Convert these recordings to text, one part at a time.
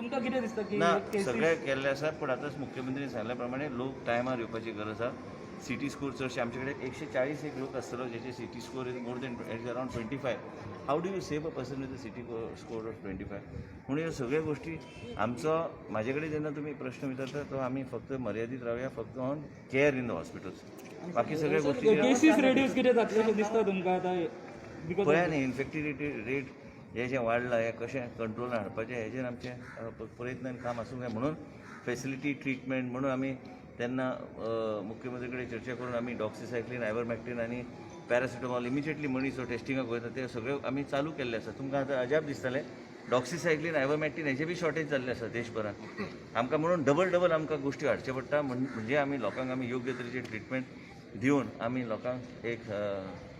तुमकां कितें दिसता की ना cases- सगळे केल्ले आसा पूण आतांच मुख्यमंत्र्यांनी सांगल्या प्रमाणे लोक टायमार येवपाची गरज आसा सिटी स्कोर चडशे आमचे कडेन 140 एक लोक आसतलो जेचे city score is more than around 25 how do you save a person with a city score of 25 म्हणून ह्यो सगळ्यो गोष्टी आमचो म्हाजे कडेन जेन्ना तुमी प्रश्न विचारता तो आमी फक्त मर्यादीत रावया फक्त on care in the hospitals बाकी सगळ्यो गोष्टी केसीस रेड्यूस कितें जातले अशें दिसता तुमकां आतां बिकॉज पळया न्ही इन्फेक्टिविटी रेट हे जें वाडलां हें कशें कंट्रोलान हाडपाचें हेजेर आमचें प्रयत्न काम आसूंक जाय म्हणून फेसिलिटी ट्रिटमेंट म्हणून आमी तेन्ना मुख्यमंत्री कडेन चर्चा करून आमी डॉक्सिसायक्लीन आयवरमॅक्टीन आनी पॅरासिटामॉल इमिजिएटली मनीस टेस्टिंगाक वयता ते सगळे आमी चालू केल्ले आसा तुमकां आतां अजाप दिसतलें डॉक्सिसायक्लीन आयवरमॅक्टीन हेजे बी शॉर्टेज जाल्ले आसा देशभरात आमकां म्हणून डबल आमकां गोश्टी हाडचे पडटा म्हणजे आमी लोकांक आमी योग्य तरेचे ट्रिटमेंट दिवन आमी लोकांक एक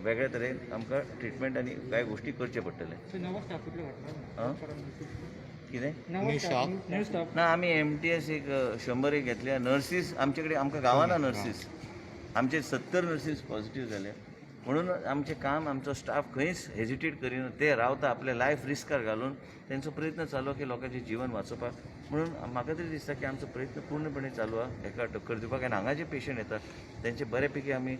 वेगळ्या तरेन आमकां ट्रिटमेंट आनी कांय गोश्टी करचे पडटले नवो स्टाफ कितले घातला कितें न्यू स्टाफ ना आमी MTS एक 100 एक घेतल्या नर्सीस आमचे कडेन आमकां गावाना नर्सीस आमचे 70 नर्सीस पॉझिटीव जाले म्हणून आमचें काम आमचो स्टाफ खंयच हेजिटेट करिना ते रावता आपले लायफ रिस्कार घालून तेंचो प्रयत्न चालू की लोकांचें जीवन वाचोवपाक म्हणून म्हाका तरी दिसता की आमचो प्रयत्न पूर्णपणे चालू आहा हेका टक्कर दिवपाक आनी हांगा जे पेशंट येतात तेंचे बऱ्यापैकी आमी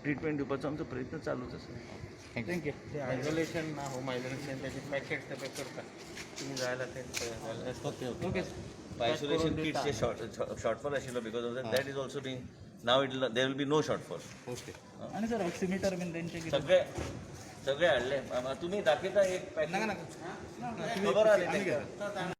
ट्रिटमेंट दिवपाचो आमचो प्रयत्न चालूच आसा थँक्यू ते आयसोलेशन ना होम आयसोलेशन त्याचे पॅकेट ते करता तुम्ही जायला ते ओके आयसोलेशन किट्सचे शॉर्टफॉल आशिल्लो because of that is also being now it there will be no shortfall okay आनी सर ऑक्सिमीटर बीन तेंचे कितें सगळे हाडले तुम्ही दाखयता एक पॅकेट खबर आहा न्ही तेंकां?